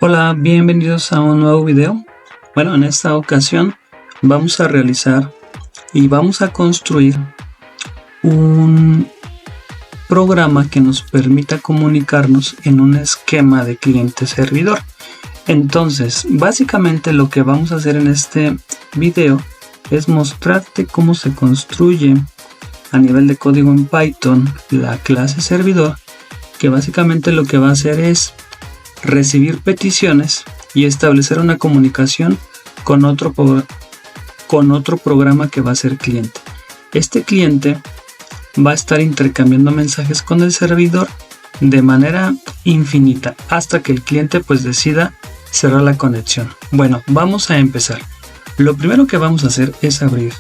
Hola, bienvenidos a un nuevo video. Bueno, en esta ocasión vamos a realizar y vamos a construir un programa que nos permita comunicarnos en un esquema de cliente-servidor. Entonces, básicamente lo que vamos a hacer en este video es mostrarte cómo se construye a nivel de código en Python la clase servidor, que básicamente lo que va a hacer es recibir peticiones y establecer una comunicación con otro programa que va a ser cliente. Este cliente va a estar intercambiando mensajes con el servidor de manera infinita hasta que el cliente pues decida cerrar la conexión. Bueno, vamos a empezar. Lo primero que vamos a hacer es abrir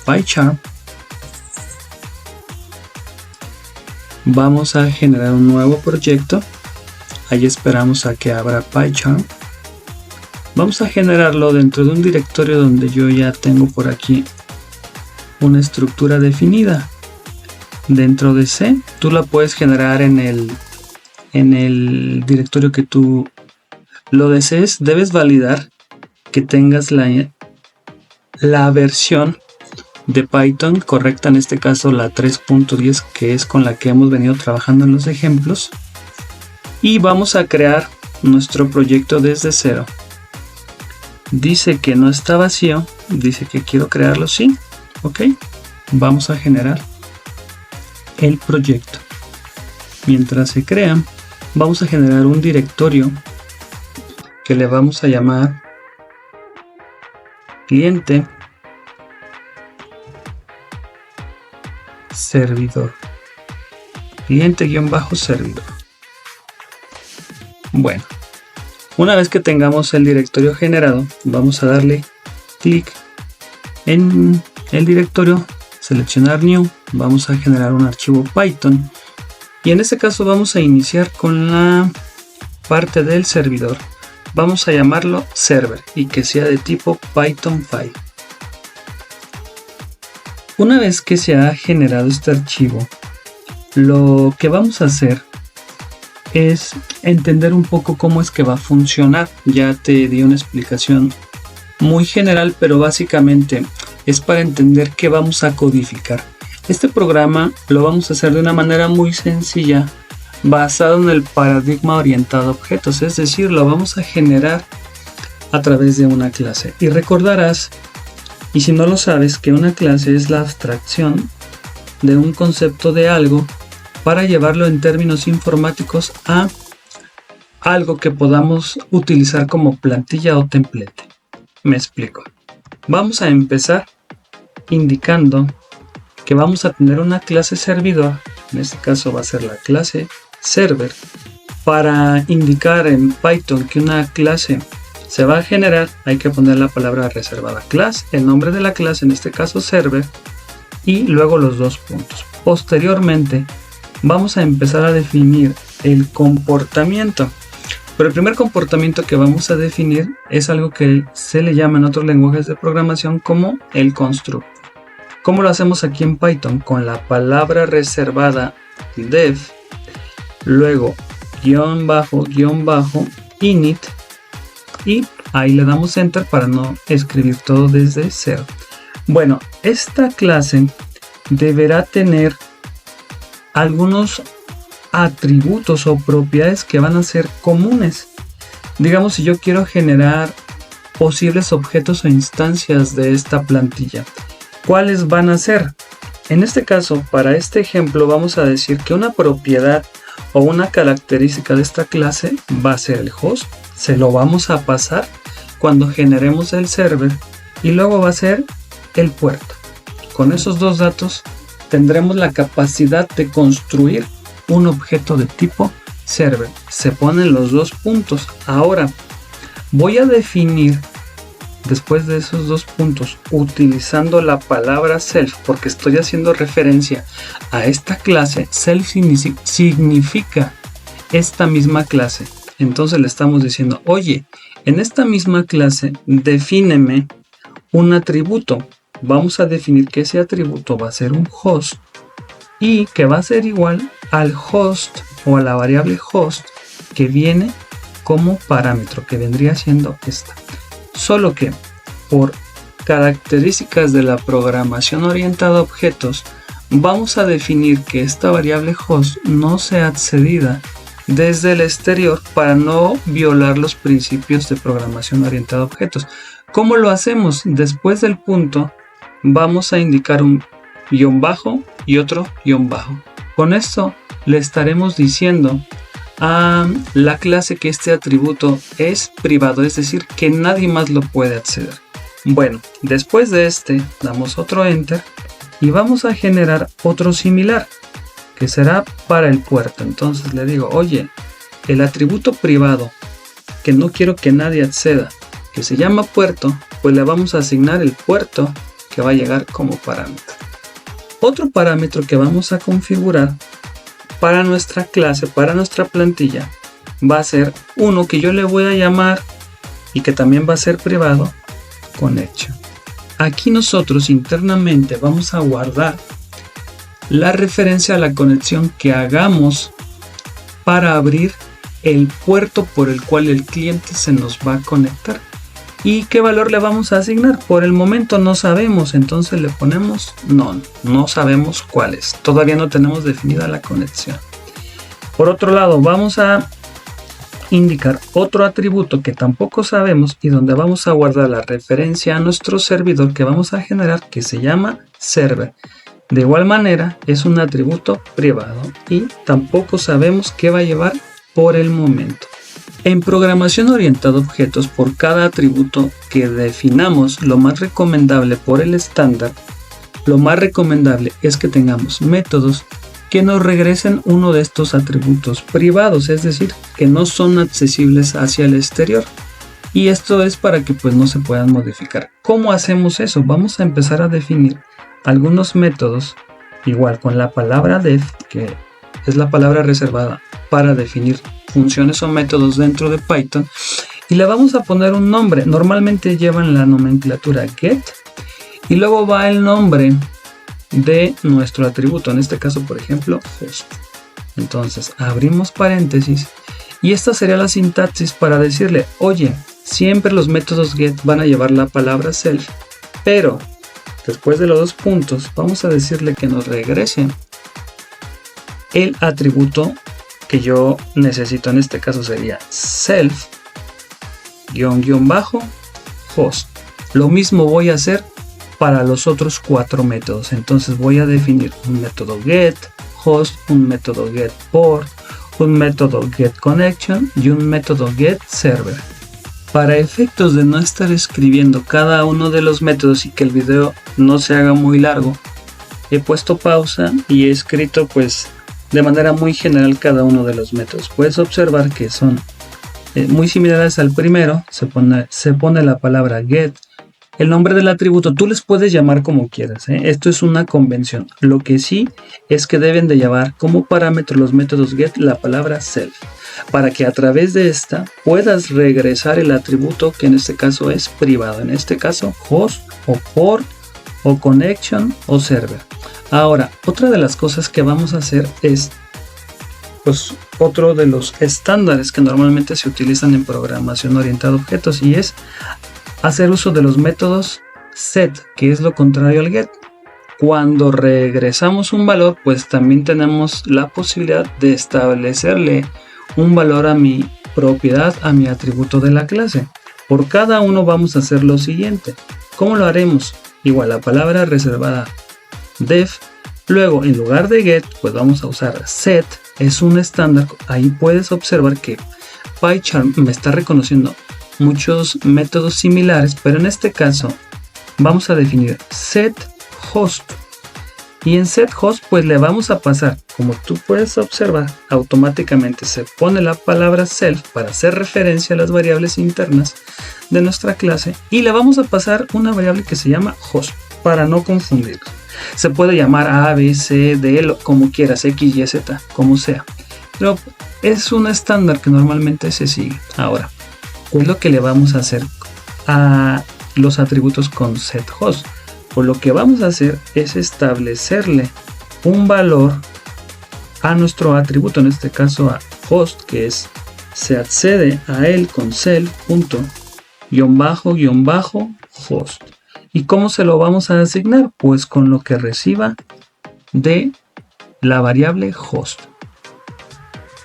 PyCharm. Vamos a generar un nuevo proyecto. Ahí esperamos a que abra PyCharm. Vamos a generarlo dentro de un directorio donde yo ya tengo por aquí una estructura definida. Dentro de C, tú la puedes generar en el directorio que tú lo desees. Debes validar que tengas la versión de Python correcta, en este caso la 3.10, que es con la que hemos venido trabajando en los ejemplos. Y vamos a crear nuestro proyecto desde cero. Dice que no está vacío, dice que quiero crearlo, sí, ok. Vamos a generar el proyecto. Mientras se crea, vamos a generar un directorio que le vamos a llamar cliente servidor. Cliente-servidor. Bueno, una vez que tengamos el directorio generado, vamos a darle clic en el directorio, seleccionar New, vamos a generar un archivo Python y en este caso vamos a iniciar con la parte del servidor. Vamos a llamarlo server y que sea de tipo Python file. Una vez que se ha generado este archivo, lo que vamos a hacer es entender un poco cómo es que va a funcionar. Ya te di una explicación muy general, pero básicamente es para entender qué vamos a codificar. Este programa lo vamos a hacer de una manera muy sencilla, basado en el paradigma orientado a objetos, es decir, lo vamos a generar a través de una clase. Y recordarás, y si no lo sabes, que una clase es la abstracción de un concepto de algo para llevarlo en términos informáticos a algo que podamos utilizar como plantilla o templete. Me explico. Vamos a empezar indicando que vamos a tener una clase servidor, en este caso va a ser la clase server. Para indicar en Python que una clase se va a generar, hay que poner la palabra reservada class, el nombre de la clase, en este caso server, y luego los dos puntos. Posteriormente vamos a empezar a definir el comportamiento. Pero el primer comportamiento que vamos a definir es algo que se le llama en otros lenguajes de programación como el constructor. ¿Cómo lo hacemos aquí en Python? Con la palabra reservada def, luego guión bajo init, y ahí le damos enter para no escribir todo desde cero. Bueno, esta clase deberá tener algunos atributos o propiedades que van a ser comunes. Digamos, si yo quiero generar posibles objetos o instancias de esta plantilla, ¿cuáles van a ser? En este caso, para este ejemplo, vamos a decir que una propiedad o una característica de esta clase va a ser el host. Se lo vamos a pasar cuando generemos el server, y luego va a ser el puerto. Con esos dos datos tendremos la capacidad de construir un objeto de tipo server. Se ponen los dos puntos. Ahora voy a definir, después de esos dos puntos, utilizando la palabra self, porque estoy haciendo referencia a esta clase. Self significa esta misma clase. Entonces le estamos diciendo, oye, en esta misma clase defíneme un atributo. Vamos a definir que ese atributo va a ser un host y que va a ser igual al host o a la variable host que viene como parámetro, que vendría siendo esta. Solo que por características de la programación orientada a objetos, vamos a definir que esta variable host no sea accedida desde el exterior para no violar los principios de programación orientada a objetos. ¿Cómo lo hacemos? Después del punto vamos a indicar un guión bajo y otro guión bajo. Con esto le estaremos diciendo a la clase que este atributo es privado, es decir, que nadie más lo puede acceder. Bueno, después de este damos otro enter y vamos a generar otro similar que será para el puerto. Entonces le digo, oye, el atributo privado que no quiero que nadie acceda, que se llama puerto, pues le vamos a asignar el puerto que va a llegar como parámetro. Otro parámetro que vamos a configurar para nuestra clase, para nuestra plantilla, va a ser uno que yo le voy a llamar y que también va a ser privado, connection. Aquí nosotros internamente vamos a guardar la referencia a la conexión que hagamos para abrir el puerto por el cual el cliente se nos va a conectar. ¿Y qué valor le vamos a asignar? Por el momento no sabemos, entonces le ponemos none. No sabemos cuál es. Todavía no tenemos definida la conexión. Por otro lado, vamos a indicar otro atributo que tampoco sabemos y donde vamos a guardar la referencia a nuestro servidor que vamos a generar, que se llama server. De igual manera es un atributo privado y tampoco sabemos qué va a llevar por el momento. En programación orientada a objetos, por cada atributo que definamos, lo más recomendable por el estándar, lo más recomendable es que tengamos métodos que nos regresen uno de estos atributos privados, es decir, que no son accesibles hacia el exterior. Y esto es para que pues no se puedan modificar. ¿Cómo hacemos eso? Vamos a empezar a definir algunos métodos, igual con la palabra def, que es la palabra reservada para definir funciones o métodos dentro de Python, y le vamos a poner un nombre. Normalmente llevan la nomenclatura get y luego va el nombre de nuestro atributo, en este caso por ejemplo host. Entonces abrimos paréntesis y esta sería la sintaxis para decirle, oye, siempre los métodos get van a llevar la palabra self, pero después de los dos puntos vamos a decirle que nos regrese el atributo que yo necesito. En este caso sería self _host. Lo mismo voy a hacer para los otros 4 métodos. Entonces voy a definir un método get host, un método get port, un método get connection y un método get server. Para efectos de no estar escribiendo cada uno de los métodos y que el video no se haga muy largo, he puesto pausa y he escrito pues de manera muy general cada uno de los métodos. Puedes observar que son muy similares al primero. Se pone la palabra get, el nombre del atributo. Tú les puedes llamar como quieras, Esto es una convención. Lo que sí es que deben de llevar como parámetro los métodos get la palabra self, para que a través de esta puedas regresar el atributo que en este caso es privado. En este caso host o port o connection o server. Ahora, otra de las cosas que vamos a hacer es pues otro de los estándares que normalmente se utilizan en programación orientada a objetos, y es hacer uso de los métodos set, que es lo contrario al get. Cuando regresamos un valor, pues también tenemos la posibilidad de establecerle un valor a mi propiedad, a mi atributo de la clase. Por cada uno vamos a hacer lo siguiente. ¿Cómo lo haremos? Igual la palabra reservada def, luego en lugar de get pues vamos a usar set, es un estándar. Ahí puedes observar que PyCharm me está reconociendo muchos métodos similares, pero en este caso vamos a definir set host, y en set host pues le vamos a pasar, como tú puedes observar, automáticamente se pone la palabra self para hacer referencia a las variables internas de nuestra clase, y le vamos a pasar una variable que se llama host para no confundir. Se puede llamar A, B, C, D, como quieras, X, Y, Z, como sea, pero es un estándar que normalmente se sigue. Ahora, ¿qué es lo que le vamos a hacer a los atributos con setHost? Pues lo que vamos a hacer es establecerle un valor a nuestro atributo, en este caso a host, que es se accede a él con self._host. ¿Y cómo se lo vamos a asignar? Pues con lo que reciba de la variable host.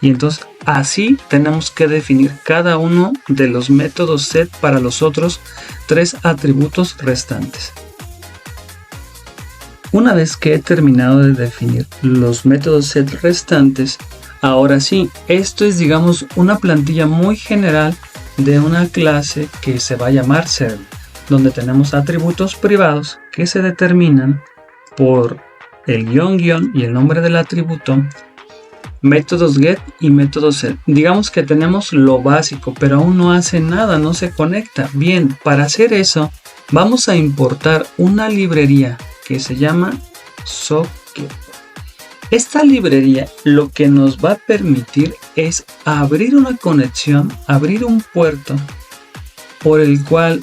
Y entonces así tenemos que definir cada uno de los métodos set para los otros 3 atributos restantes. Una vez que he terminado de definir los métodos set restantes, ahora sí, esto es, digamos, una plantilla muy general de una clase que se va a llamar server, donde tenemos atributos privados que se determinan por el guión y el nombre del atributo, métodos get y métodos set. Digamos que tenemos lo básico, pero aún no hace nada, no se conecta. Bien, para hacer eso, vamos a importar una librería que se llama socket. Esta librería lo que nos va a permitir es abrir una conexión, abrir un puerto por el cual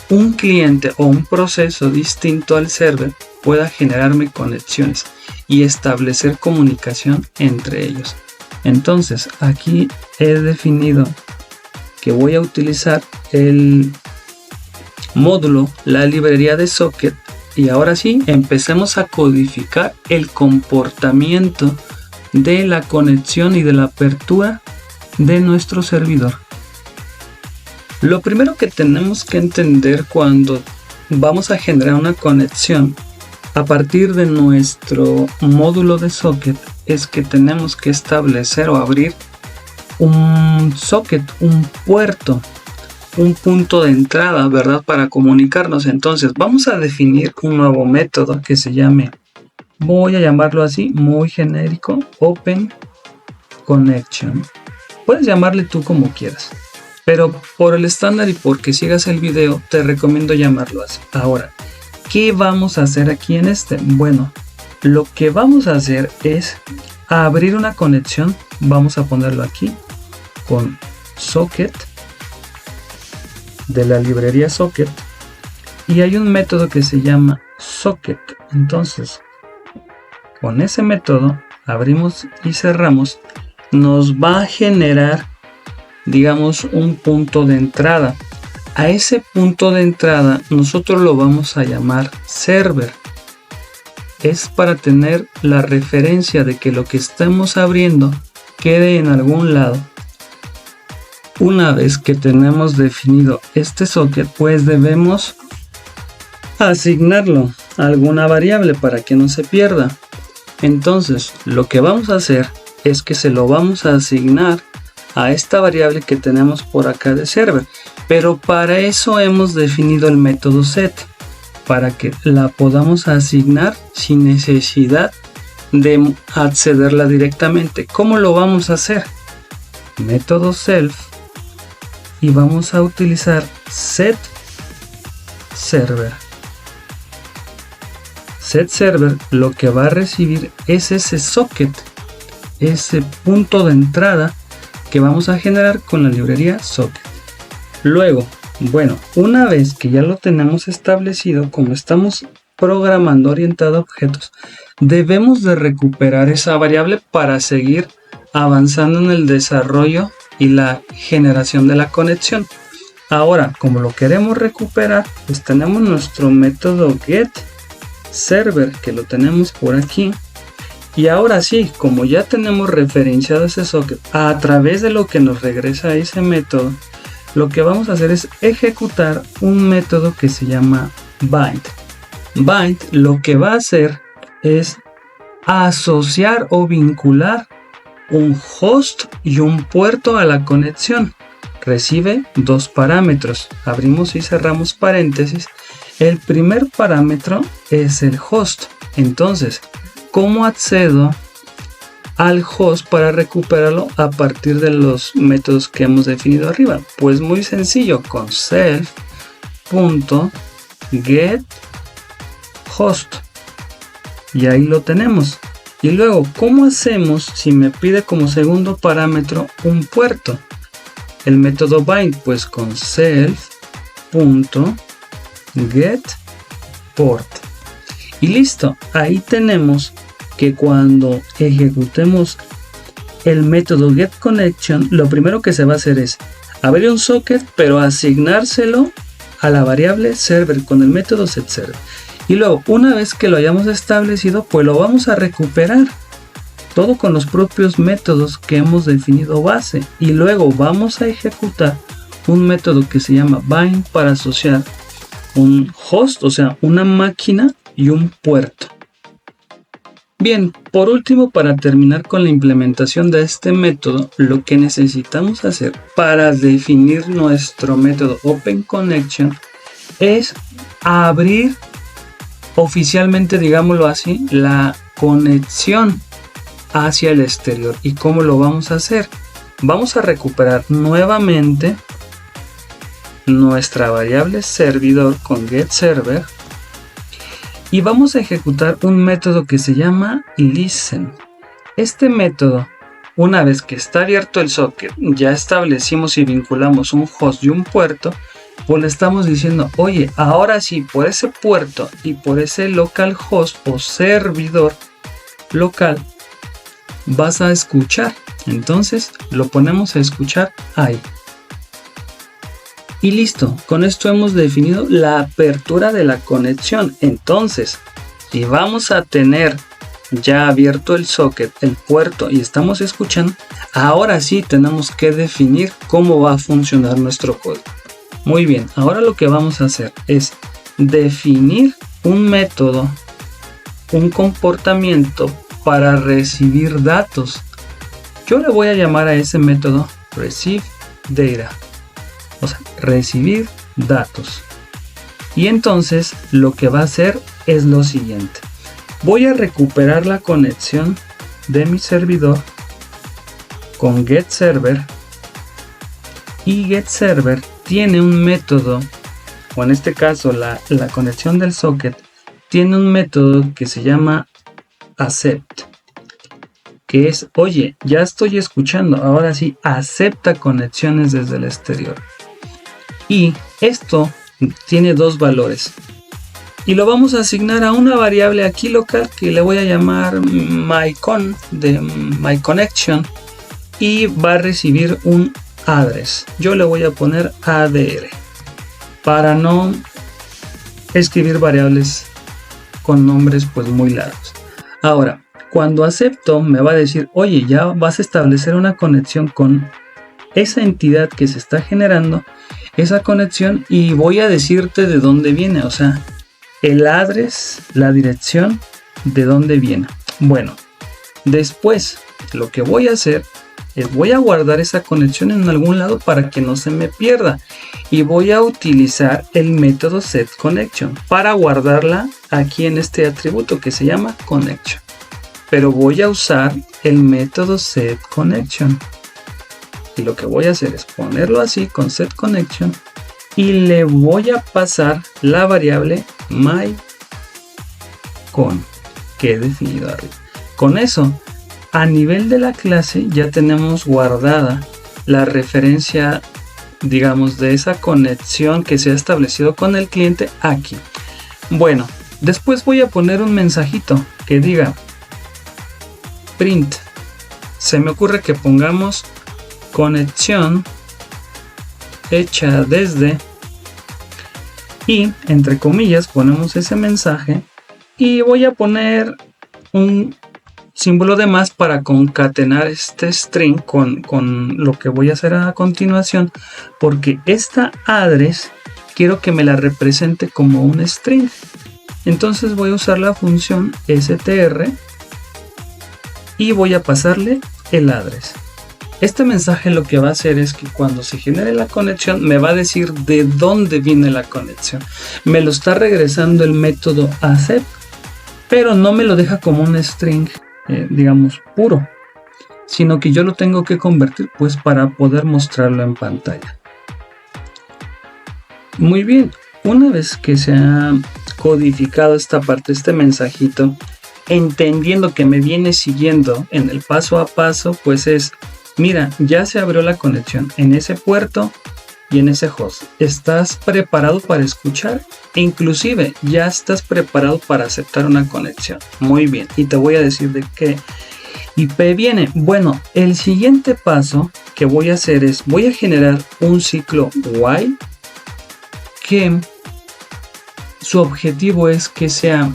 un cliente o un proceso distinto al server pueda generarme conexiones y establecer comunicación entre ellos. Entonces aquí he definido que voy a utilizar el módulo, la librería de socket, y ahora sí empecemos a codificar el comportamiento de la conexión y de la apertura de nuestro servidor. Lo primero que tenemos que entender cuando vamos a generar una conexión a partir de nuestro módulo de socket es que tenemos que establecer o abrir un socket, un puerto, un punto de entrada, ¿verdad? Para comunicarnos. Entonces vamos a definir un nuevo método que se llame, voy a llamarlo así, muy genérico, Open Connection. Puedes llamarle tú como quieras, pero por el estándar y porque sigas el video te recomiendo llamarlo así. Ahora, ¿qué vamos a hacer aquí en este? Bueno, lo que vamos a hacer es abrir una conexión. Vamos a ponerlo aquí con socket de la librería socket, y hay un método que se llama socket. Entonces con ese método abrimos y cerramos, nos va a generar, digamos, un punto de entrada. A ese punto de entrada nosotros lo vamos a llamar server. Es para tener la referencia de que lo que estemos abriendo quede en algún lado. Una vez que tenemos definido este socket, pues debemos asignarlo a alguna variable para que no se pierda. Entonces lo que vamos a hacer es que se lo vamos a asignar a esta variable que tenemos por acá de server, pero para eso hemos definido el método set para que la podamos asignar sin necesidad de accederla directamente. ¿Cómo lo vamos a hacer? Método self, y vamos a utilizar set server. Set server lo que va a recibir es ese socket, ese punto de entrada que vamos a generar con la librería socket. Luego, bueno, una vez que ya lo tenemos establecido, como estamos programando orientado a objetos, debemos de recuperar esa variable para seguir avanzando en el desarrollo y la generación de la conexión. Ahora, como lo queremos recuperar, pues tenemos nuestro método get server, que lo tenemos por aquí. Y ahora sí, como ya tenemos referenciado ese socket a través de lo que nos regresa ese método, lo que vamos a hacer es ejecutar un método que se llama bind. Bind lo que va a hacer es asociar o vincular un host y un puerto a la conexión. Recibe 2 parámetros. Abrimos y cerramos paréntesis. El primer parámetro es el host. Entonces, ¿cómo accedo al host para recuperarlo a partir de los métodos que hemos definido arriba? Pues muy sencillo, con self.getHost, y ahí lo tenemos. Y luego, ¿cómo hacemos si me pide como segundo parámetro un puerto? El método bind, pues con self.getPort. Y listo, ahí tenemos que cuando ejecutemos el método getConnection, lo primero que se va a hacer es abrir un socket, pero asignárselo a la variable server con el método setServer. Y luego, una vez que lo hayamos establecido, pues lo vamos a recuperar. Todo con los propios métodos que hemos definido base. Y luego vamos a ejecutar un método que se llama bind para asociar un host, o sea, una máquina y un puerto. Bien, por último, para terminar con la implementación de este método, lo que necesitamos hacer para definir nuestro método OpenConnection es abrir oficialmente, digámoslo así, la conexión hacia el exterior. ¿Y cómo lo vamos a hacer? Vamos a recuperar nuevamente nuestra variable servidor con getServer y vamos a ejecutar un método que se llama listen. Este método, una vez que está abierto el socket, ya establecimos y vinculamos un host y un puerto, pues le estamos diciendo, oye, ahora sí, por ese puerto y por ese localhost o servidor local vas a escuchar. Entonces lo ponemos a escuchar ahí. Y listo, con esto hemos definido la apertura de la conexión. Entonces, si vamos a tener ya abierto el socket, el puerto y estamos escuchando, ahora sí tenemos que definir cómo va a funcionar nuestro código. Muy bien, ahora lo que vamos a hacer es definir un método, un comportamiento para recibir datos. Yo le voy a llamar a ese método receiveData. O sea, recibir datos. Y entonces lo que va a hacer es lo siguiente. Voy a recuperar la conexión de mi servidor con getServer. Y getServer tiene un método, o en este caso la conexión del socket, tiene un método que se llama accept. Que es, oye, ya estoy escuchando, ahora sí, acepta conexiones desde el exterior. Y esto tiene dos valores. Y lo vamos a asignar a una variable aquí local que le voy a llamar myCon de myConnection. Y va a recibir un address. Yo le voy a poner ADR. Para no escribir variables con nombres pues muy largos. Ahora, cuando acepto me va a decir, oye, ya vas a establecer una conexión con esa entidad que se está generando, esa conexión, y voy a decirte de dónde viene, o sea, el address, la dirección de dónde viene. Bueno, después lo que voy a hacer es voy a guardar esa conexión en algún lado para que no se me pierda y voy a utilizar el método setConnection para guardarla aquí en este atributo que se llama connection. Pero voy a usar el método setConnection. Y lo que voy a hacer es ponerlo así con setConnection y le voy a pasar la variable myCon que he definido arriba. Con eso, a nivel de la clase ya tenemos guardada la referencia, digamos, de esa conexión que se ha establecido con el cliente aquí. Bueno, después voy a poner un mensajito que diga print. Se me ocurre que pongamos conexión hecha desde, y entre comillas ponemos ese mensaje y voy a poner un símbolo de más para concatenar este string con lo que voy a hacer a continuación, porque esta address quiero que me la represente como un string. Entonces voy a usar la función str y voy a pasarle el address. Este mensaje lo que va a hacer es que cuando se genere la conexión me va a decir de dónde viene la conexión. Me lo está regresando el método accept, pero no me lo deja como un string, digamos, puro, sino que yo lo tengo que convertir pues para poder mostrarlo en pantalla. Muy bien, una vez que se ha codificado esta parte, este mensajito, entendiendo que me viene siguiendo en el paso a paso, pues es, mira, ya se abrió la conexión en ese puerto y en ese host. ¿Estás preparado para escuchar? E inclusive ya estás preparado para aceptar una conexión. Muy bien, y te voy a decir de qué IP viene. Bueno, el siguiente paso que voy a hacer es, voy a generar un ciclo while que su objetivo es que sea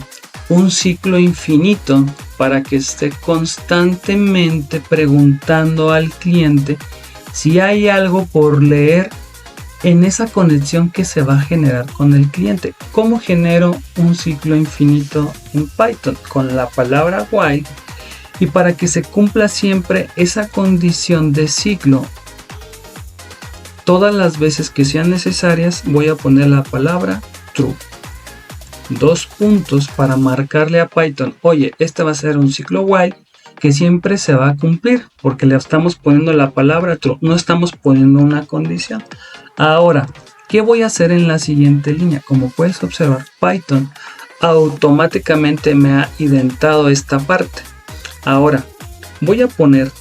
un ciclo infinito para que esté constantemente preguntando al cliente si hay algo por leer en esa conexión que se va a generar con el cliente. ¿Cómo genero un ciclo infinito en Python? Con la palabra while, y para que se cumpla siempre esa condición de ciclo, todas las veces que sean necesarias voy a poner la palabra true. 2 puntos para marcarle a Python, oye, este va a ser un ciclo while que siempre se va a cumplir, porque le estamos poniendo la palabra true, no estamos poniendo una condición. Ahora, ¿qué voy a hacer en la siguiente línea? Como puedes observar, Python automáticamente me ha identado esta parte. Ahora, voy a poner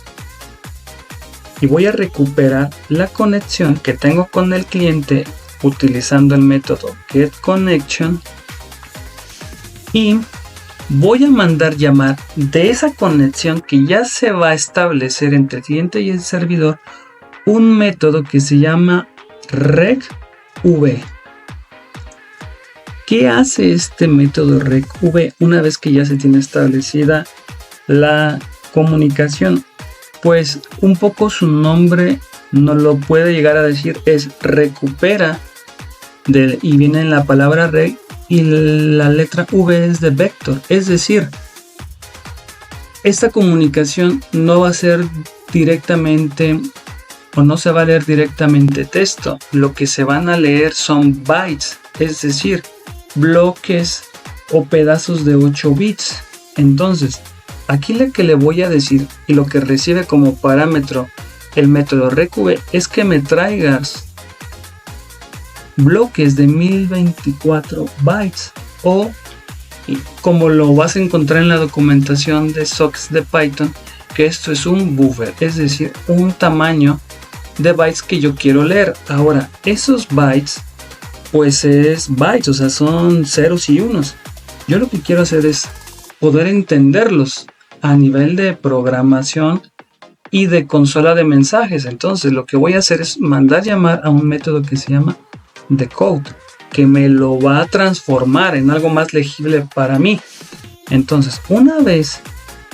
y voy a recuperar la conexión que tengo con el cliente utilizando el método getConnection, y voy a mandar llamar de esa conexión que ya se va a establecer entre el cliente y el servidor un método que se llama recv. ¿Qué hace este método recv una vez que ya se tiene establecida la comunicación? Pues un poco su nombre nos lo puede llegar a decir, es recupera, y viene en la palabra rec, y la letra V es de vector, es decir, esta comunicación no va a ser directamente, o no se va a leer directamente texto, lo que se van a leer son bytes, es decir, bloques o pedazos de 8 bits. Entonces, aquí lo que le voy a decir y lo que recibe como parámetro el método recv es que me traigas bloques de 1024 bytes, o como lo vas a encontrar en la documentación de sockets de Python, que esto es un buffer, es decir, un tamaño de bytes que yo quiero leer. Ahora, esos bytes pues es bytes, o sea, son ceros y unos. Yo lo que quiero hacer es poder entenderlos a nivel de programación y de consola de mensajes. Entonces lo que voy a hacer es mandar llamar a un método que se llama decode, que me lo va a transformar en algo más legible para mí. Entonces, una vez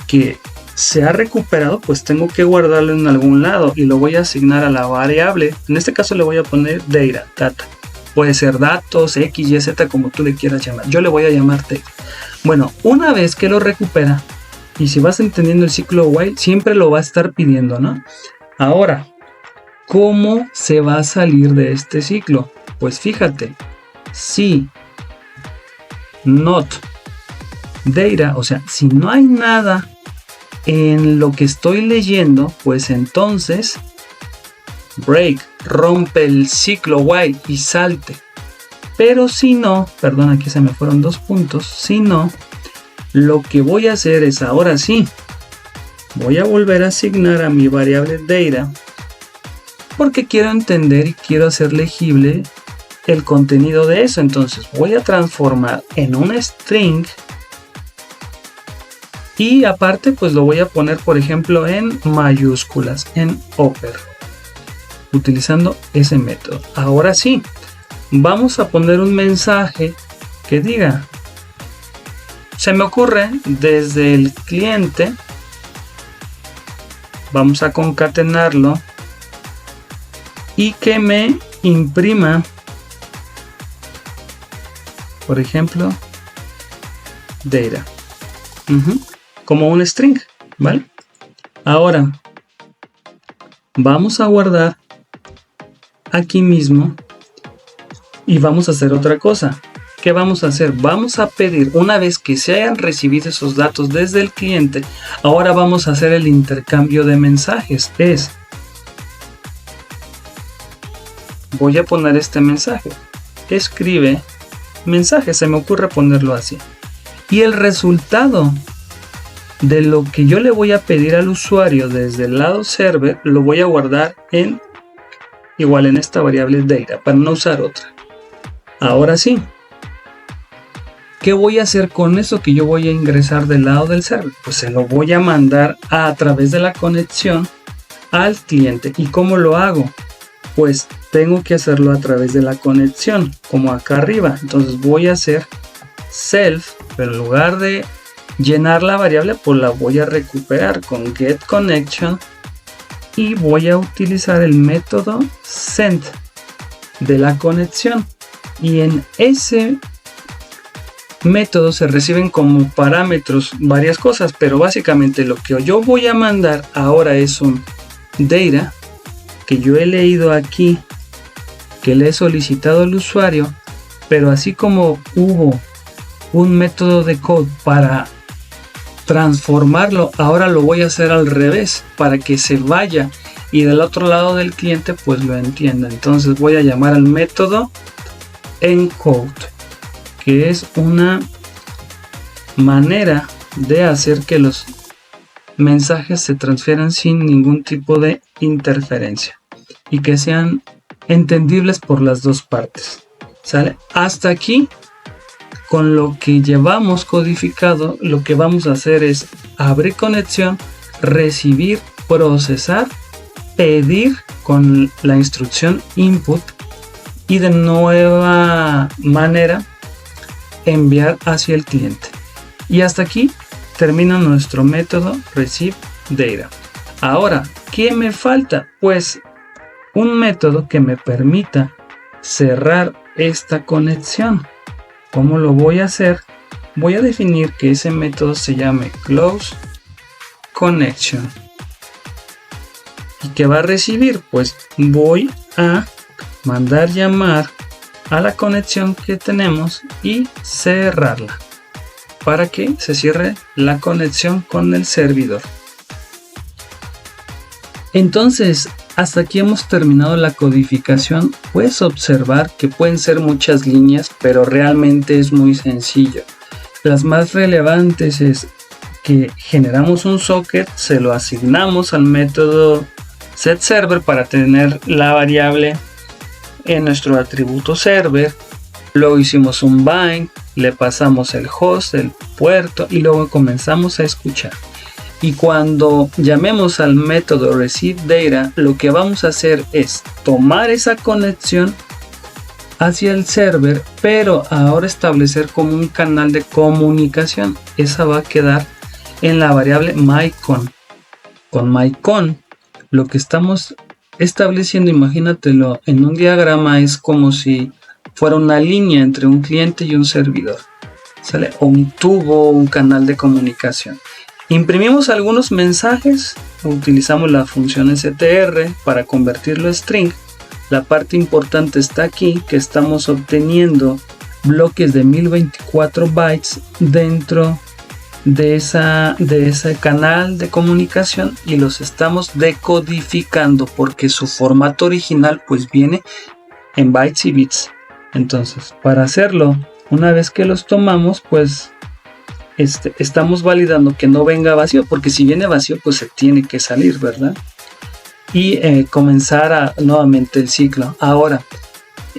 que se ha recuperado, pues tengo que guardarlo en algún lado y lo voy a asignar a la variable. En este caso le voy a poner data. Puede ser datos, x, y, z, como tú le quieras llamar. Yo le voy a llamar data. Bueno, una vez que lo recupera, y si vas entendiendo el ciclo while, siempre lo va a estar pidiendo, ¿no? Ahora, ¿cómo se va a salir de este ciclo? Pues fíjate, si not data, o sea, si no hay nada en lo que estoy leyendo, pues entonces break, rompe el ciclo while y salte. Pero si no, perdón, aquí se me fueron 2 puntos, si no, lo que voy a hacer es, ahora sí, voy a volver a asignar a mi variable data, porque quiero entender y quiero hacer legible el contenido de eso. Entonces voy a transformar en un string, y aparte pues lo voy a poner, por ejemplo, en mayúsculas, en upper, utilizando ese método. Ahora sí, vamos a poner un mensaje que diga, se me ocurre desde el cliente, vamos a concatenarlo, y que me imprima, por ejemplo, data, como un string, ¿vale? Ahora vamos a guardar aquí mismo y vamos a hacer otra cosa. ¿Qué vamos a hacer? Vamos a pedir, una vez que se hayan recibido esos datos desde el cliente, ahora vamos a hacer el intercambio de mensajes. Voy a poner este mensaje, escribe mensaje, se me ocurre ponerlo así, y el resultado de lo que yo le voy a pedir al usuario desde el lado server lo voy a guardar en igual en esta variable data para no usar otra. Ahora sí, ¿Qué voy a hacer con eso que yo voy a ingresar del lado del server? Pues se lo voy a mandar a través de la conexión al cliente. ¿Y cómo lo hago? Pues tengo que hacerlo a través de la conexión, como acá arriba. Entonces voy a hacer self, pero en lugar de llenar la variable, pues la voy a recuperar con getConnection y voy a utilizar el método send de la conexión. Y en ese método se reciben como parámetros varias cosas, pero básicamente lo que yo voy a mandar ahora es un data que yo he leído aquí, que le he solicitado al usuario, pero así como hubo un método de code para transformarlo, ahora lo voy a hacer al revés para que se vaya y del otro lado del cliente pues lo entienda. Entonces voy a llamar al método encode, que es una manera de hacer que los mensajes se transfieran sin ningún tipo de interferencia y que sean entendibles por las dos partes. ¿Sale? Hasta aquí, con lo que llevamos codificado, lo que vamos a hacer es abrir conexión, recibir, procesar, pedir con la instrucción input y de nueva manera enviar hacia el cliente. Y hasta aquí termina nuestro método receive data. Ahora, ¿qué me falta? Pues un método que me permita cerrar esta conexión. ¿Cómo lo voy a hacer? Voy a definir que ese método se llame close connection. ¿Y qué va a recibir? Pues voy a mandar llamar a la conexión que tenemos y cerrarla para que se cierre la conexión con el servidor. Entonces, hasta aquí hemos terminado la codificación. Puedes observar que pueden ser muchas líneas, pero realmente es muy sencillo. Las más relevantes es que generamos un socket, se lo asignamos al método setServer para tener la variable en nuestro atributo server. Luego hicimos un bind, le pasamos el host, el puerto y luego comenzamos a escuchar. Y cuando llamemos al método receiveData, lo que vamos a hacer es tomar esa conexión hacia el server, pero ahora establecer como un canal de comunicación. Esa va a quedar en la variable myCon. Con myCon, lo que estamos estableciendo, imagínatelo en un diagrama, es como si fuera una línea entre un cliente y un servidor, ¿sale? O un tubo, un canal de comunicación. Imprimimos algunos mensajes, utilizamos la función str para convertirlo a string. La parte importante está aquí, que estamos obteniendo bloques de 1024 bytes dentro de ese canal de comunicación y los estamos decodificando porque su formato original pues viene en bytes y bits. Entonces, para hacerlo, una vez que los tomamos, pues estamos validando que no venga vacío, porque si viene vacío pues se tiene que salir, ¿verdad? Y comenzar nuevamente el ciclo. Ahora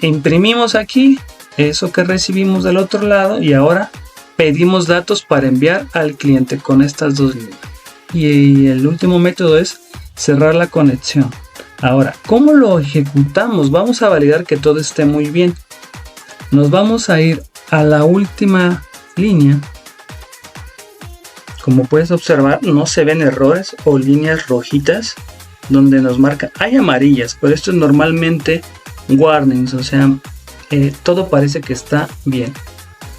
imprimimos aquí eso que recibimos del otro lado y ahora pedimos datos para enviar al cliente con estas dos líneas. Y el último método es cerrar la conexión. Ahora, ¿cómo lo ejecutamos? Vamos a validar que todo esté muy bien. Nos vamos a ir a la última línea. Como puedes observar, no se ven errores o líneas rojitas donde nos marca. Hay amarillas, pero esto es normalmente warnings, o sea, todo parece que está bien.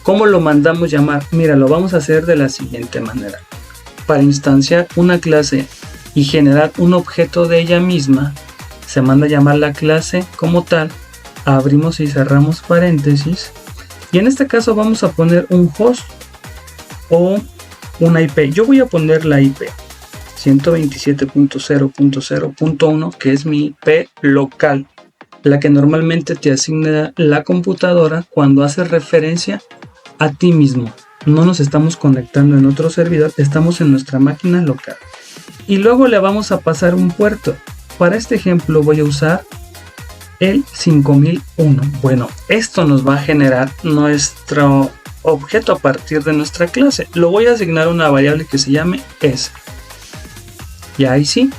¿Cómo lo mandamos llamar? Mira, lo vamos a hacer de la siguiente manera. Para instanciar una clase y generar un objeto de ella misma, se manda llamar la clase como tal. Abrimos y cerramos paréntesis. Y en este caso vamos a poner un host o una IP. Yo voy a poner la IP 127.0.0.1, que es mi IP local, la que normalmente te asigna la computadora cuando hace referencia a ti mismo. No nos estamos conectando en otro servidor, estamos en nuestra máquina local. Y luego le vamos a pasar un puerto. Para este ejemplo voy a usar el 5001. Bueno, esto nos va a generar nuestro objeto a partir de nuestra clase. Lo voy a asignar una variable que se llame S. Y ahí sí,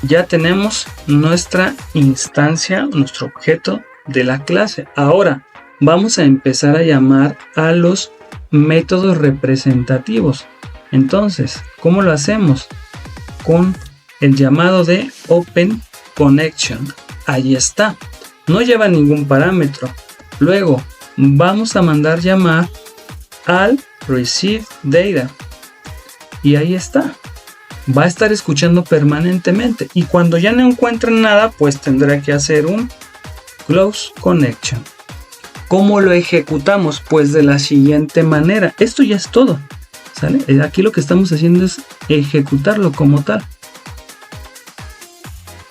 ya tenemos nuestra instancia, nuestro objeto de la clase. Ahora vamos a empezar a llamar a los métodos representativos. Entonces, ¿cómo lo hacemos? Con el llamado de OpenConnection. Ahí está. No lleva ningún parámetro. Luego vamos a mandar llamar al ReceiveData. Y ahí está. Va a estar escuchando permanentemente. Y cuando ya no encuentren nada, pues tendrá que hacer un CloseConnection. ¿Cómo lo ejecutamos? Pues de la siguiente manera. Esto ya es todo. ¿Sale? Aquí lo que estamos haciendo es ejecutarlo como tal.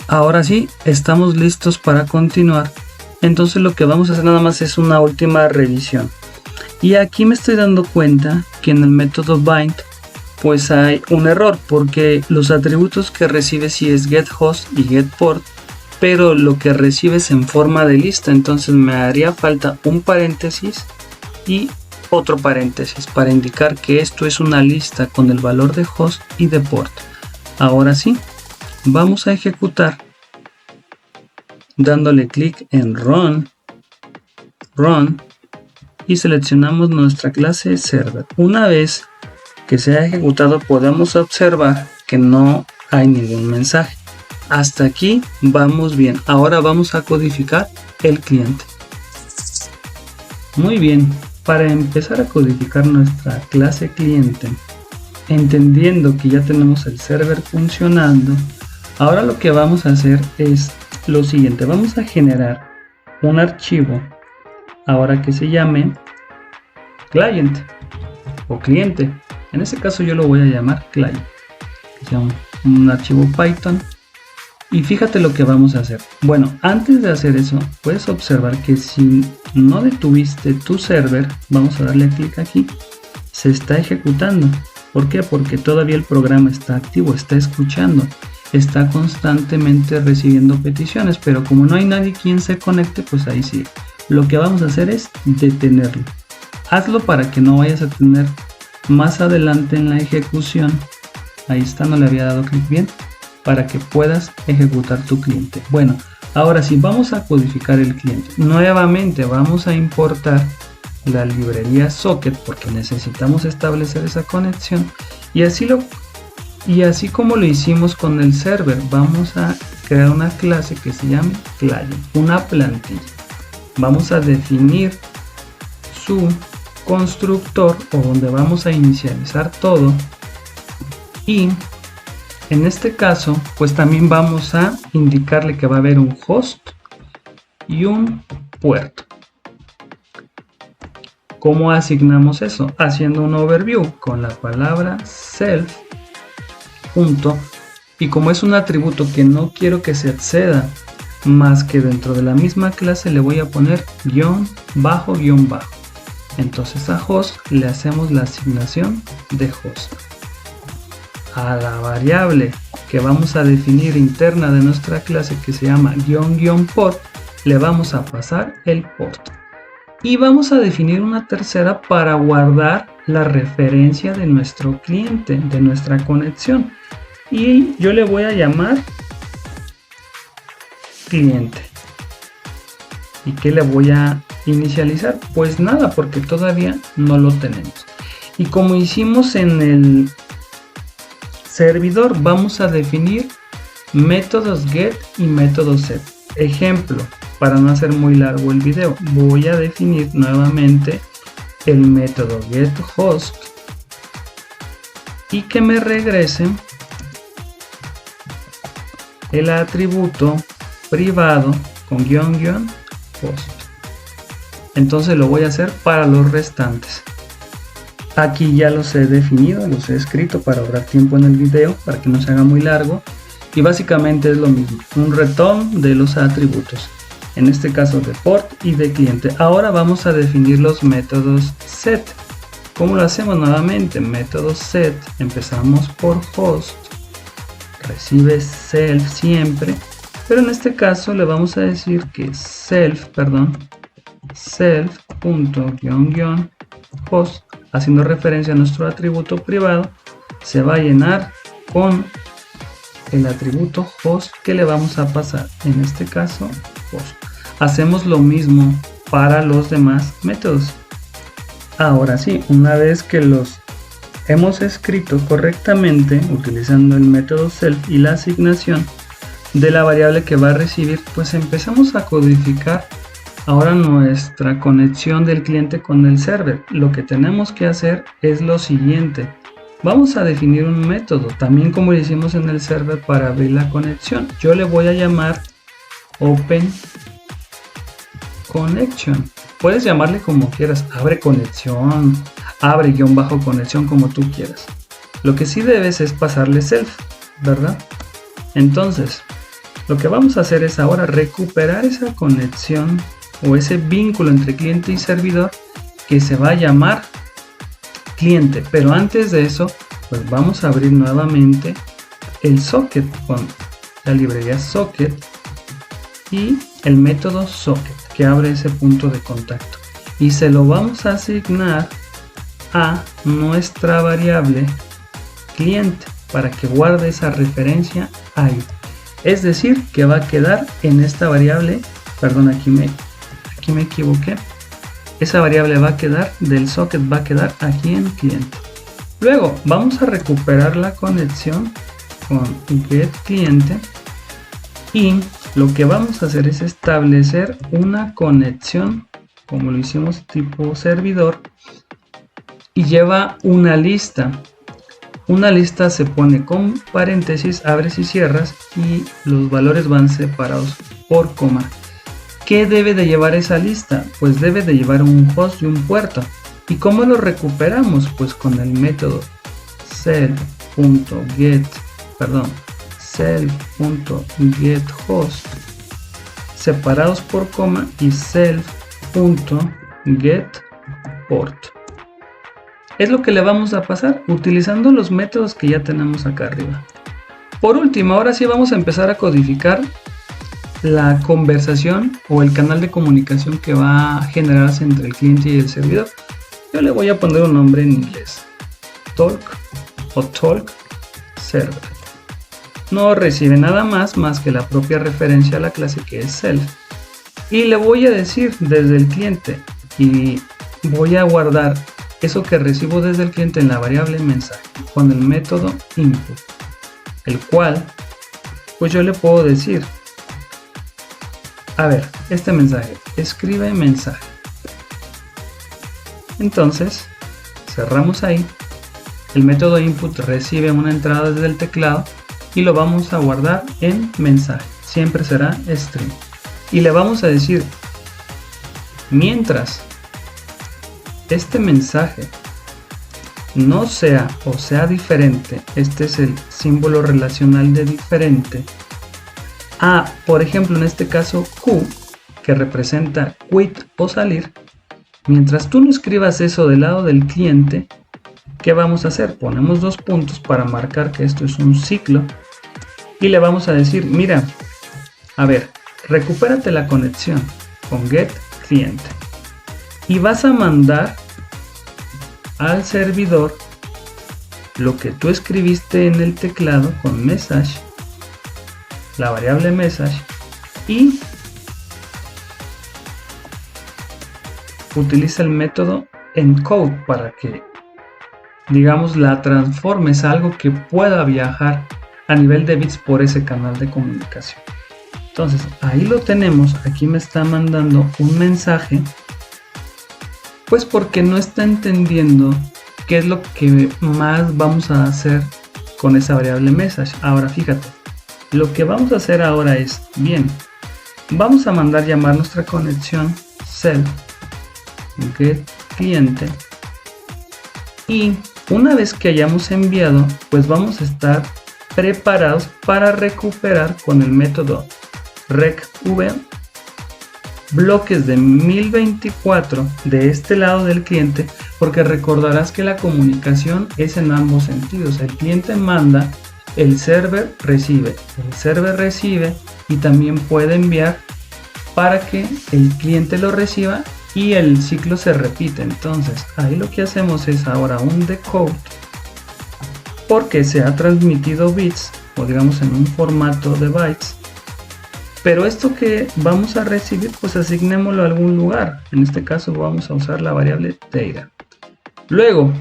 Ahora sí, estamos listos para continuar. Entonces lo que vamos a hacer nada más es una última revisión. Y aquí me estoy dando cuenta que en el método bind pues hay un error, porque los atributos que recibe sí es getHost y getPort, pero lo que recibes en forma de lista. Entonces me haría falta un paréntesis y otro paréntesis para indicar que esto es una lista con el valor de host y de port. Ahora sí, vamos a ejecutar dándole clic en run y seleccionamos nuestra clase server. Una vez que se ha ejecutado podemos observar que no hay ningún mensaje. Hasta aquí vamos bien. Ahora vamos a codificar el cliente. Muy bien, para empezar a codificar nuestra clase cliente, entendiendo que ya tenemos el server funcionando, ahora lo que vamos a hacer es lo siguiente. Vamos a generar un archivo ahora que se llame client o cliente. En este caso yo lo voy a llamar client, que sea un archivo Python. Y fíjate lo que vamos a hacer. Bueno, antes de hacer eso, puedes observar que si no detuviste tu server, vamos a darle clic aquí, se está ejecutando. ¿Por qué? Porque todavía el programa está activo, está escuchando, está constantemente recibiendo peticiones, pero como no hay nadie quien se conecte, pues ahí sí. Lo que vamos a hacer es detenerlo. Hazlo para que no vayas a tener más adelante en la ejecución. Ahí está, no le había dado clic bien. Para que puedas ejecutar tu cliente. Bueno, ahora sí vamos a codificar el cliente. Nuevamente vamos a importar la librería socket porque necesitamos establecer esa conexión. Y así como lo hicimos con el server, vamos a crear una clase que se llame client, una plantilla. Vamos a definir su constructor o donde vamos a inicializar todo. Y en este caso, pues también vamos a indicarle que va a haber un host y un puerto. ¿Cómo asignamos eso? Haciendo un overview con la palabra self. Y como es un atributo que no quiero que se acceda más que dentro de la misma clase, le voy a poner guión bajo. Entonces a host le hacemos la asignación de host. A la variable que vamos a definir interna de nuestra clase, que se llama --port, le vamos a pasar el port. Y vamos a definir una tercera para guardar la referencia de nuestro cliente, de nuestra conexión. Y yo le voy a llamar cliente. ¿Y qué le voy a inicializar? Pues nada, porque todavía no lo tenemos. Y como hicimos en el servidor, vamos a definir métodos get y métodos set. Ejemplo, para no hacer muy largo el video, voy a definir nuevamente el método getHost y que me regrese el atributo privado con --host. Entonces lo voy a hacer para los restantes. Aquí ya los he definido, los he escrito para ahorrar tiempo en el video, para que no se haga muy largo. Y básicamente es lo mismo, un return de los atributos. En este caso de port y de cliente. Ahora vamos a definir los métodos set. ¿Cómo lo hacemos? Nuevamente, método set. Empezamos por host. Recibe self siempre. Pero en este caso le vamos a decir que self. host, haciendo referencia a nuestro atributo privado, se va a llenar con el atributo host que le vamos a pasar, en este caso host. Hacemos lo mismo para los demás métodos. Ahora sí, una vez que los hemos escrito correctamente utilizando el método self y la asignación de la variable que va a recibir, pues empezamos a codificar ahora nuestra conexión del cliente con el server. Lo que tenemos que hacer es lo siguiente. Vamos a definir un método, también como lo hicimos en el server para abrir la conexión. Yo le voy a llamar Open Connection. Puedes llamarle como quieras, abre conexión, abre guión bajo conexión, como tú quieras. Lo que sí debes es pasarle self, ¿verdad? Entonces, lo que vamos a hacer es ahora recuperar esa conexión o ese vínculo entre cliente y servidor que se va a llamar cliente, pero antes de eso pues vamos a abrir nuevamente el socket con la librería socket y el método socket que abre ese punto de contacto, y se lo vamos a asignar a nuestra variable cliente para que guarde esa referencia ahí. Es decir, que va a quedar en esta variable, perdón, aquí me equivoqué. Esa variable va a quedar del socket, va a quedar aquí en cliente. Luego vamos a recuperar la conexión con getCliente y lo que vamos a hacer es establecer una conexión como lo hicimos tipo servidor y lleva una lista. Una lista se pone con paréntesis, abres y cierras y los valores van separados por coma. ¿Qué debe de llevar esa lista? Pues debe de llevar un host y un puerto. ¿Y cómo lo recuperamos? Pues con el método self.getHost separados por coma y self.getPort. Es lo que le vamos a pasar utilizando los métodos que ya tenemos acá arriba. Por último, ahora sí vamos a empezar a codificar la conversación o el canal de comunicación que va a generarse entre el cliente y el servidor. Yo le voy a poner un nombre en inglés: Talk o Talk Server. No recibe nada más que la propia referencia a la clase que es self. Y le voy a decir desde el cliente y voy a guardar eso que recibo desde el cliente en la variable mensaje con el método input, el cual pues yo le puedo decir: a ver, este mensaje, escribe mensaje. Entonces cerramos ahí. El método input recibe una entrada desde el teclado y lo vamos a guardar en mensaje, siempre será string, y le vamos a decir: mientras este mensaje no sea o sea diferente, este es el símbolo relacional de diferente, a, por ejemplo, en este caso Q, que representa quit o salir. Mientras tú no escribas eso del lado del cliente, ¿qué vamos a hacer? Ponemos dos puntos para marcar que esto es un ciclo y le vamos a decir: mira, a ver, recupérate la conexión con getCliente y vas a mandar al servidor lo que tú escribiste en el teclado con message, la variable message, y utiliza el método encode para que, digamos, la transformes a algo que pueda viajar a nivel de bits por ese canal de comunicación. Entonces ahí lo tenemos. Aquí me está mandando un mensaje, pues porque no está entendiendo qué es lo que más vamos a hacer con esa variable message. Ahora fíjate, lo que vamos a hacer ahora es, bien, vamos a mandar llamar nuestra conexión self getCliente, y una vez que hayamos enviado, pues vamos a estar preparados para recuperar con el método recv bloques de 1024 de este lado del cliente, porque recordarás que la comunicación es en ambos sentidos. El cliente manda, el server recibe y también puede enviar para que el cliente lo reciba y el ciclo se repite. Entonces ahí lo que hacemos es ahora un decode, porque se ha transmitido bits, o digamos en un formato de bytes, pero esto que vamos a recibir pues asignémoslo a algún lugar. En este caso vamos a usar la variable data. Luego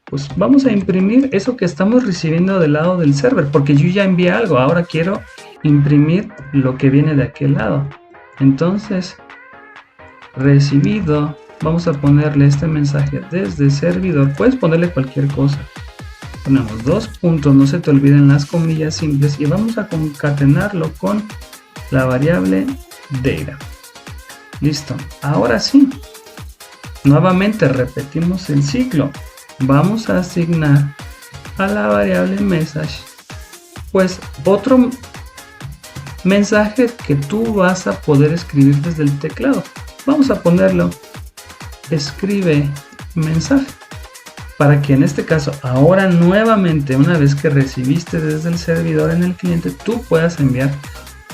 pues vamos a imprimir eso que estamos recibiendo del lado del server, porque yo ya envié algo, ahora quiero imprimir lo que viene de aquel lado. Entonces recibido, vamos a ponerle este mensaje desde servidor, puedes ponerle cualquier cosa, ponemos 2 puntos, no se te olviden las comillas simples, y vamos a concatenarlo con la variable data. Listo, ahora sí, nuevamente repetimos el ciclo. Vamos a asignar a la variable message pues otro mensaje que tú vas a poder escribir desde el teclado. Vamos a ponerlo escribe mensaje, para que en este caso ahora nuevamente, una vez que recibiste desde el servidor en el cliente, tú puedas enviar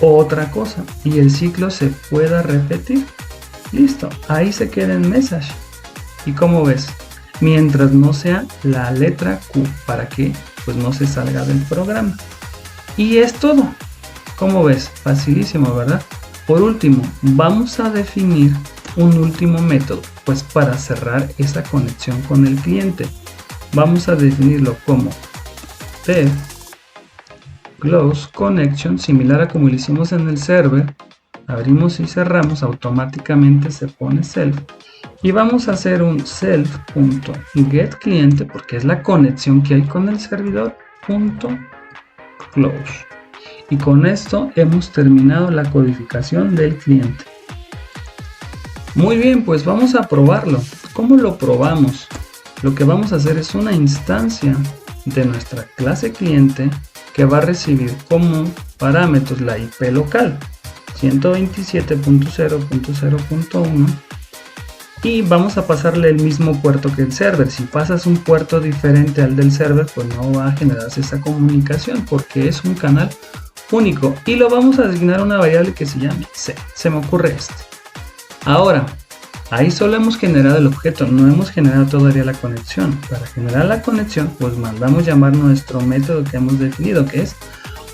otra cosa y el ciclo se pueda repetir. Listo, ahí se queda en message. Y como ves, mientras no sea la letra Q, para que pues no se salga del programa. Y es todo. Como ves, facilísimo, ¿verdad? Por último, vamos a definir un último método, pues para cerrar esa conexión con el cliente. Vamos a definirlo como def close connection, similar a como lo hicimos en el server. Abrimos y cerramos, automáticamente se pone self. Y vamos a hacer un self.getCliente, porque es la conexión que hay con el servidor, .close. Y con esto hemos terminado la codificación del cliente. Muy bien, pues vamos a probarlo. ¿Cómo lo probamos? Lo que vamos a hacer es una instancia de nuestra clase cliente que va a recibir como parámetros la IP local 127.0.0.1, y vamos a pasarle el mismo puerto que el server. Si pasas un puerto diferente al del server, pues no va a generarse esa comunicación, porque es un canal único, y lo vamos a asignar a una variable que se llame C. Se me ocurre este. Ahora, ahí solo hemos generado el objeto, no hemos generado todavía la conexión. Para generar la conexión, pues mandamos llamar nuestro método que hemos definido, que es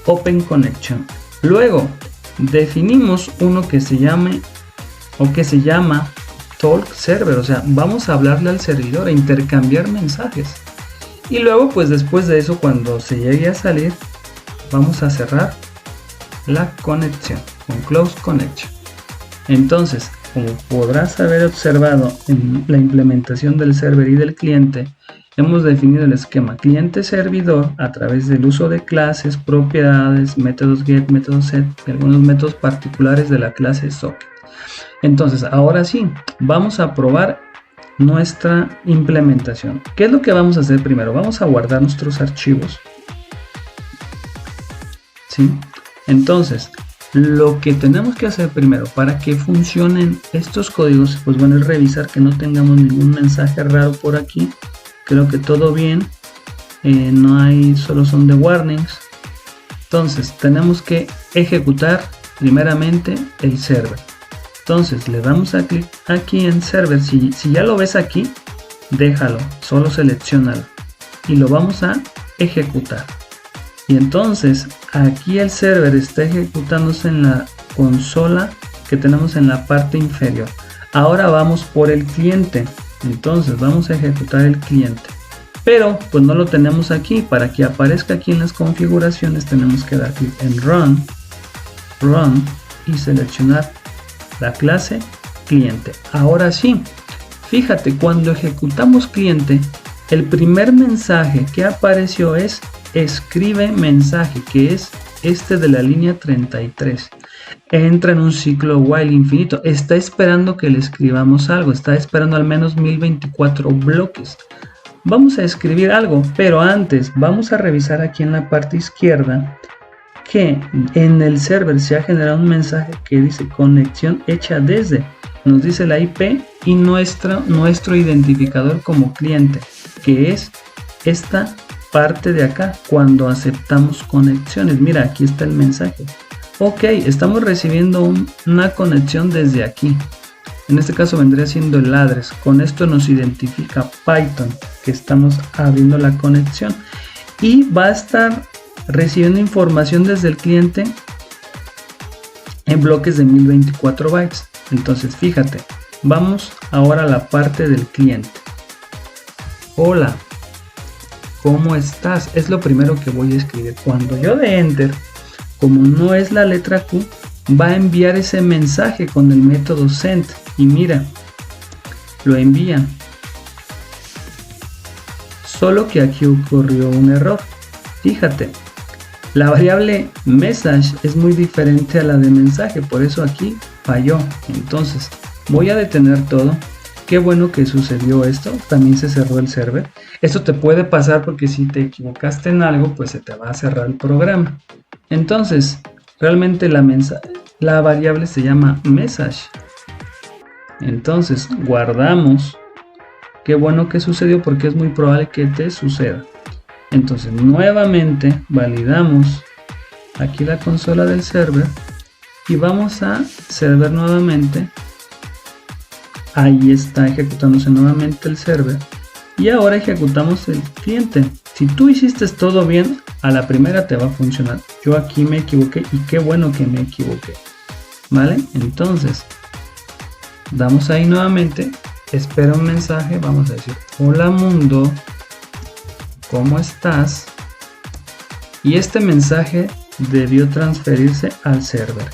OpenConnection. Luego definimos uno que se llame o que se llama Talk Server, o sea, vamos a hablarle al servidor, a intercambiar mensajes. Y luego, pues después de eso, cuando se llegue a salir, vamos a cerrar la conexión con Close Connection. Entonces, como podrás haber observado en la implementación del server y del cliente, hemos definido el esquema cliente-servidor a través del uso de clases, propiedades, métodos get, métodos set y algunos métodos particulares de la clase socket. Entonces, ahora sí, vamos a probar nuestra implementación. ¿Qué es lo que vamos a hacer primero? Vamos a guardar nuestros archivos. ¿Sí? Entonces, lo que tenemos que hacer primero para que funcionen estos códigos, pues bueno, es revisar que no tengamos ningún mensaje raro por aquí. Creo que todo bien, no hay, solo son de warnings. Entonces tenemos que ejecutar primeramente el server. Entonces le damos a clic aquí en server. Si ya lo ves aquí, déjalo, solo selecciónalo y lo vamos a ejecutar. Y entonces aquí el server está ejecutándose en la consola que tenemos en la parte inferior. Ahora vamos por el cliente. Entonces vamos a ejecutar el cliente, pero pues no lo tenemos aquí. Para que aparezca aquí en las configuraciones tenemos que dar clic en Run y seleccionar la clase cliente. Ahora sí, fíjate, cuando ejecutamos cliente, el primer mensaje que apareció es escribe mensaje, que es este de la línea 33. Entra en un ciclo while infinito, está esperando que le escribamos algo, está esperando al menos 1024 bloques. Vamos a escribir algo, pero antes vamos a revisar aquí en la parte izquierda que en el server se ha generado un mensaje que dice conexión hecha desde, nos dice la IP y nuestro identificador como cliente, que es esta parte de acá cuando aceptamos conexiones. Mira, aquí está el mensaje. Ok, estamos recibiendo una conexión desde aquí. En este caso vendría siendo el address. Con esto nos identifica Python que estamos abriendo la conexión y va a estar recibiendo información desde el cliente en bloques de 1024 bytes. Entonces fíjate, vamos ahora a la parte del cliente. Hola, ¿cómo estás? Es lo primero que voy a escribir. Cuando yo dé enter, como no es la letra Q, va a enviar ese mensaje con el método send. Y mira, lo envía. Solo que aquí ocurrió un error. Fíjate, la variable message es muy diferente a la de mensaje, por eso aquí falló. Entonces voy a detener todo. Qué bueno que sucedió esto. También se cerró el server. Esto te puede pasar porque si te equivocaste en algo, pues se te va a cerrar el programa. Entonces realmente la variable se llama message. Entonces guardamos. Qué bueno que sucedió porque es muy probable que te suceda. Entonces nuevamente validamos aquí la consola del server y vamos a server nuevamente. Ahí está ejecutándose nuevamente el server y ahora ejecutamos el cliente. Si tú hiciste todo bien, a la primera te va a funcionar. Yo aquí me equivoqué y qué bueno que me equivoqué, ¿vale? Entonces damos ahí nuevamente, espera un mensaje, vamos a decir hola mundo, ¿cómo estás? Y este mensaje debió transferirse al server.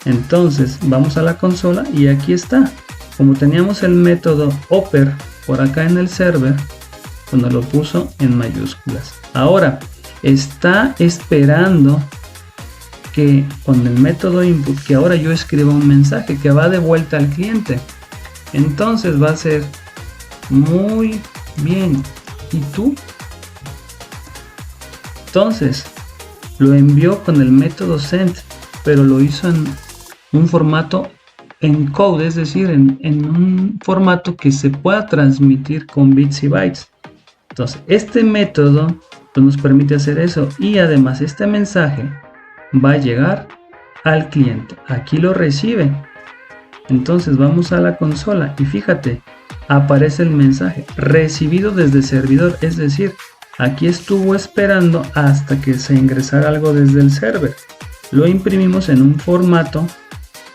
Entonces vamos a la consola y aquí está. Como teníamos el método oper por acá en el server, pues nos lo puso en mayúsculas. Ahora está esperando que con el método input, que ahora yo escriba un mensaje que va de vuelta al cliente. Entonces va a ser muy bien. ¿Y tú? Entonces lo envió con el método send, pero lo hizo en un formato encode, es decir, en un formato que se pueda transmitir con bits y bytes. Entonces este método pues, nos permite hacer eso, y además este mensaje va a llegar al cliente. Aquí lo recibe. Entonces vamos a la consola y fíjate, aparece el mensaje recibido desde el servidor, es decir, aquí estuvo esperando hasta que se ingresara algo desde el server. Lo imprimimos en un formato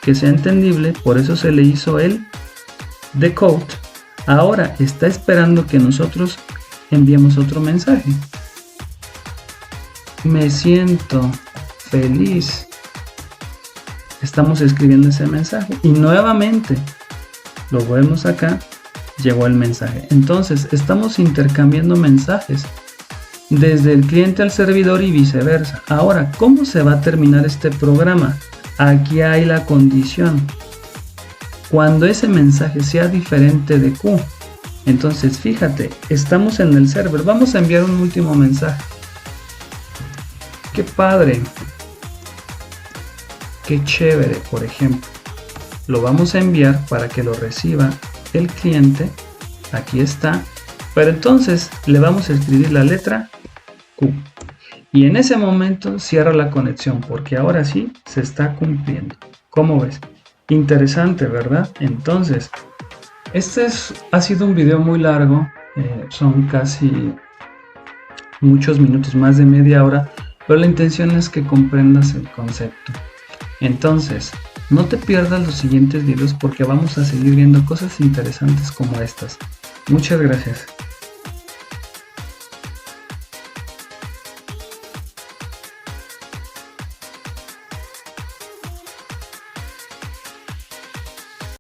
que sea entendible, por eso se le hizo el decode. Ahora está esperando que nosotros enviemos otro mensaje. Me siento feliz. Estamos escribiendo ese mensaje y nuevamente lo vemos acá, llegó el mensaje. Entonces estamos intercambiando mensajes desde el cliente al servidor y viceversa. Ahora, ¿cómo se va a terminar este programa? Aquí hay la condición. Cuando ese mensaje sea diferente de Q. Entonces fíjate, estamos en el server, vamos a enviar un último mensaje. Qué padre, qué chévere, por ejemplo. Lo vamos a enviar para que lo reciba el cliente. Aquí está. Pero entonces le vamos a escribir la letra Q. Y en ese momento cierra la conexión, porque ahora sí se está cumpliendo. ¿Cómo ves? Interesante, ¿verdad? Entonces, ha sido un video muy largo. Son casi muchos minutos, más de media hora. Pero la intención es que comprendas el concepto. Entonces, no te pierdas los siguientes videos porque vamos a seguir viendo cosas interesantes como estas. Muchas gracias.